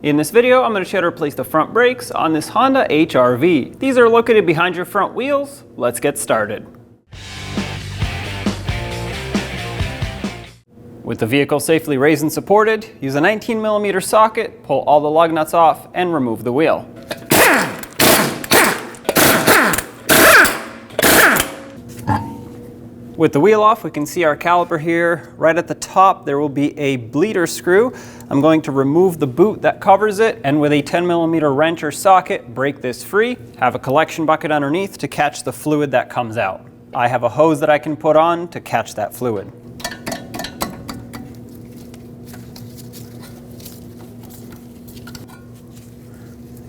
In this video, I'm going to show you how to replace the front brakes on this Honda HR-V. These are located behind your front wheels. Let's get started. With the vehicle safely raised and supported, use a 19mm socket, pull all the lug nuts off, and remove the wheel. With the wheel off, we can see our caliper here. Right at the top, there will be a bleeder screw. I'm going to remove the boot that covers it, and with a 10mm wrench or socket, break this free. Have a collection bucket underneath to catch the fluid that comes out. I have a hose that I can put on to catch that fluid.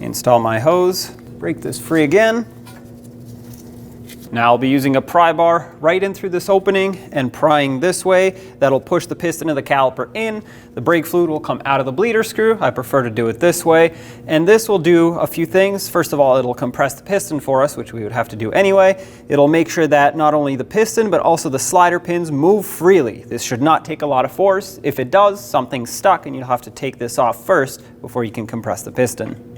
Install my hose, break this free again. Now I'll be using a pry bar right in through this opening and prying this way. That'll push the piston of the caliper in. The brake fluid will come out of the bleeder screw. I prefer to do it this way. And this will do a few things. First of all, it'll compress the piston for us, which we would have to do anyway. It'll make sure that not only the piston, but also the slider pins move freely. This should not take a lot of force. If it does, something's stuck and you'll have to take this off first before you can compress the piston.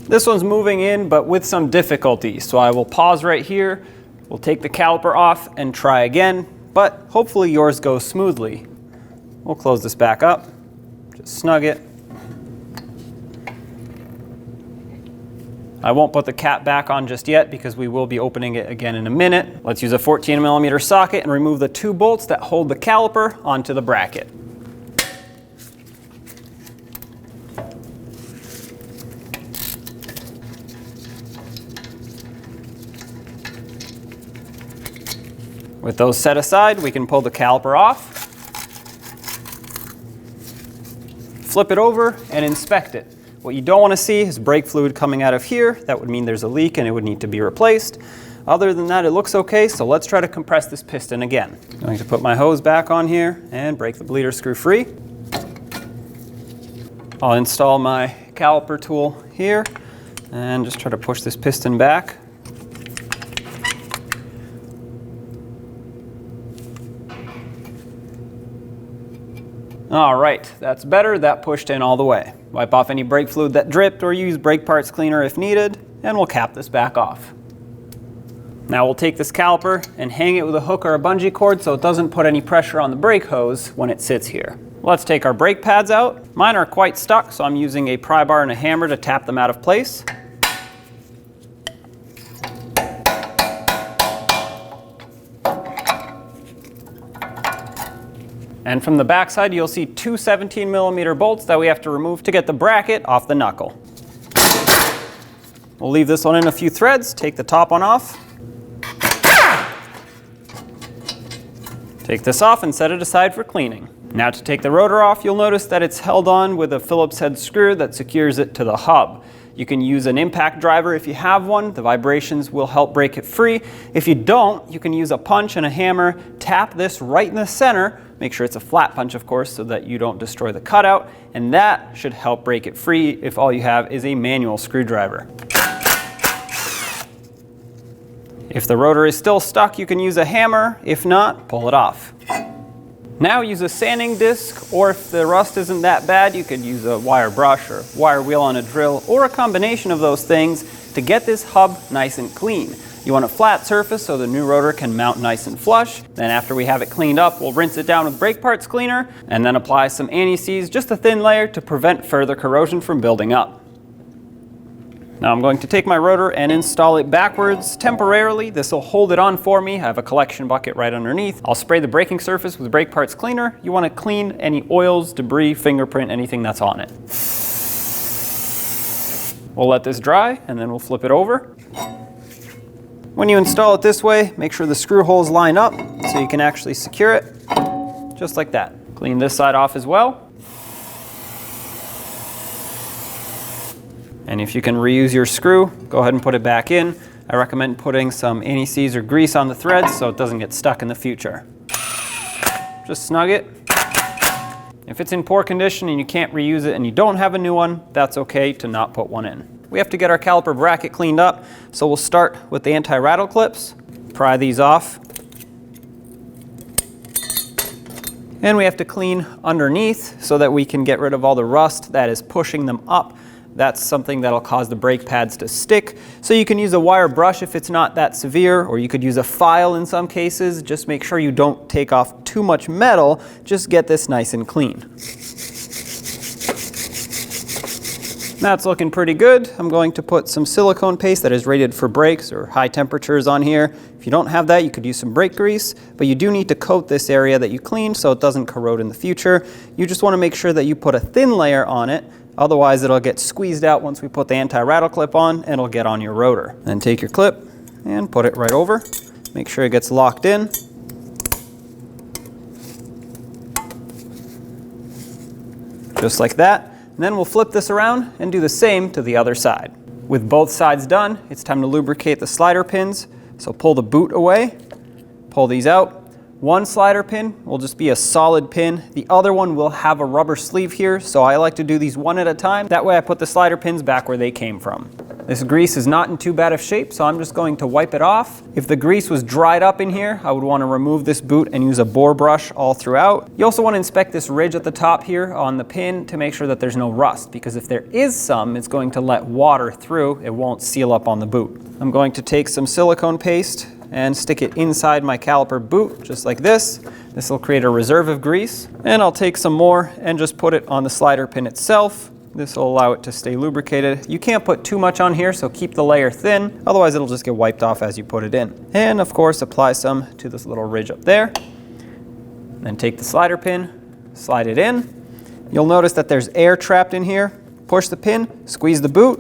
This one's moving in, but with some difficulty, so I will pause right here. We'll take the caliper off and try again, but hopefully yours goes smoothly. We'll close this back up, just snug it. I won't put the cap back on just yet because we will be opening it again in a minute. Let's use a 14mm socket and remove the 2 bolts that hold the caliper onto the bracket. With those set aside, we can pull the caliper off, flip it over, and inspect it. What you don't want to see is brake fluid coming out of here. That would mean there's a leak and it would need to be replaced. Other than that, it looks okay, so let's try to compress this piston again. I'm going to put my hose back on here and break the bleeder screw free. I'll install my caliper tool here and just try to push this piston back. All right, that's better. That pushed in all the way. Wipe off any brake fluid that dripped or use brake parts cleaner if needed, and we'll cap this back off. Now we'll take this caliper and hang it with a hook or a bungee cord so it doesn't put any pressure on the brake hose when it sits here. Let's take our brake pads out. Mine are quite stuck, so I'm using a pry bar and a hammer to tap them out of place. And from the backside, you'll see 2 17mm bolts that we have to remove to get the bracket off the knuckle. We'll leave this one in a few threads, take the top one off. Take this off and set it aside for cleaning. Now to take the rotor off, you'll notice that it's held on with a Phillips head screw that secures it to the hub. You can use an impact driver if you have one. The vibrations will help break it free. If you don't, you can use a punch and a hammer. Tap this right in the center. Make sure it's a flat punch, of course, so that you don't destroy the cutout. And that should help break it free if all you have is a manual screwdriver. If the rotor is still stuck, you can use a hammer. If not, pull it off. Now use a sanding disc, or if the rust isn't that bad, you could use a wire brush or wire wheel on a drill, or a combination of those things to get this hub nice and clean. You want a flat surface so the new rotor can mount nice and flush. Then after we have it cleaned up, we'll rinse it down with brake parts cleaner and then apply some anti-seize, just a thin layer to prevent further corrosion from building up. Now I'm going to take my rotor and install it backwards temporarily. This will hold it on for me. I have a collection bucket right underneath. I'll spray the braking surface with brake parts cleaner. You want to clean any oils, debris, fingerprint, anything that's on it. We'll let this dry and then we'll flip it over. When you install it this way, make sure the screw holes line up so you can actually secure it, just like that. Clean this side off as well. And if you can reuse your screw, go ahead and put it back in. I recommend putting some anti-seize or grease on the threads so it doesn't get stuck in the future. Just snug it. If it's in poor condition and you can't reuse it and you don't have a new one, that's okay to not put one in. We have to get our caliper bracket cleaned up, so we'll start with the anti-rattle clips. Pry these off. And we have to clean underneath so that we can get rid of all the rust that is pushing them up. That's something that'll cause the brake pads to stick. So you can use a wire brush if it's not that severe, or you could use a file in some cases. Just make sure you don't take off too much metal. Just get this nice and clean. That's looking pretty good. I'm going to put some silicone paste that is rated for brakes or high temperatures on here. If you don't have that, you could use some brake grease, but you do need to coat this area that you cleaned so it doesn't corrode in the future. You just want to make sure that you put a thin layer on it, otherwise it'll get squeezed out once we put the anti-rattle clip on, and it'll get on your rotor. Then take your clip and put it right over. Make sure it gets locked in. Just like that. And then we'll flip this around and do the same to the other side. With both sides done, it's time to lubricate the slider pins. So pull the boot away, pull these out. One slider pin will just be a solid pin. The other one will have a rubber sleeve here, so I like to do these one at a time. That way I put the slider pins back where they came from. This grease is not in too bad of shape, so I'm just going to wipe it off. If the grease was dried up in here, I would want to remove this boot and use a bore brush all throughout. You also want to inspect this ridge at the top here on the pin to make sure that there's no rust, because if there is some, it's going to let water through. It won't seal up on the boot. I'm going to take some silicone paste and stick it inside my caliper boot, just like this. This will create a reserve of grease. And I'll take some more and just put it on the slider pin itself. This will allow it to stay lubricated. You can't put too much on here, so keep the layer thin, otherwise it'll just get wiped off as you put it in. And of course, apply some to this little ridge up there. Then take the slider pin, slide it in. You'll notice that there's air trapped in here. Push the pin, squeeze the boot.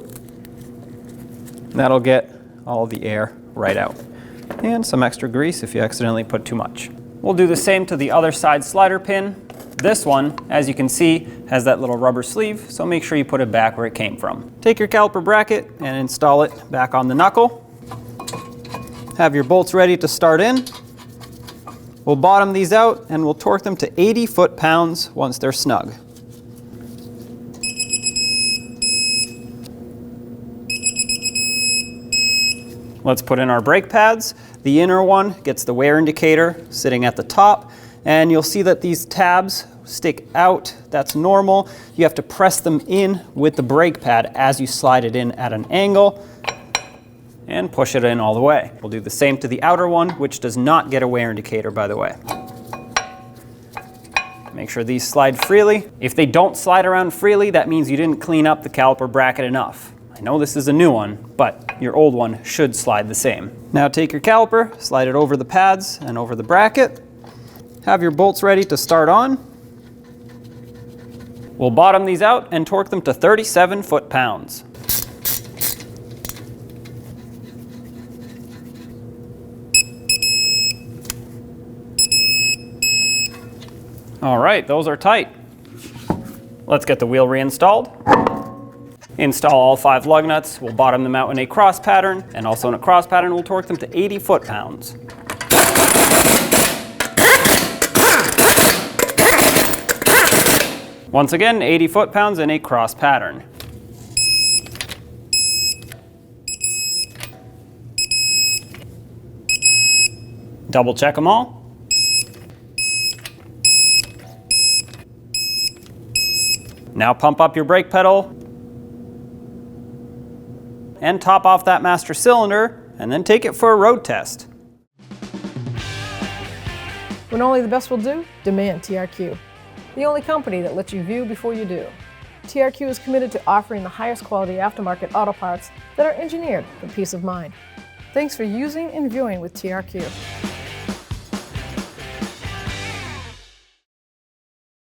That'll get all the air right out. And some extra grease if you accidentally put too much. We'll do the same to the other side slider pin. This one, as you can see, has that little rubber sleeve, so make sure you put it back where it came from. Take your caliper bracket and install it back on the knuckle. Have your bolts ready to start in. We'll bottom these out and we'll torque them to 80 foot-pounds once they're snug. Let's put in our brake pads. The inner one gets the wear indicator sitting at the top, and you'll see that these tabs stick out. That's normal. You have to press them in with the brake pad as you slide it in at an angle and push it in all the way. We'll do the same to the outer one, which does not get a wear indicator, by the way. Make sure these slide freely. If they don't slide around freely, that means you didn't clean up the caliper bracket enough. I know this is a new one, but your old one should slide the same. Now take your caliper, slide it over the pads and over the bracket. Have your bolts ready to start on. We'll bottom these out and torque them to 37 foot-pounds. All right, those are tight. Let's get the wheel reinstalled. Install all 5 lug nuts. We'll bottom them out in a cross pattern, and also in a cross pattern, we'll torque them to 80 foot-pounds. Once again, 80 foot-pounds in a cross pattern. Double check them all. Now pump up your brake pedal and top off that master cylinder, and then take it for a road test. When only the best will do, demand TRQ. The only company that lets you view before you do. TRQ is committed to offering the highest quality aftermarket auto parts that are engineered for peace of mind. Thanks for using and viewing with TRQ.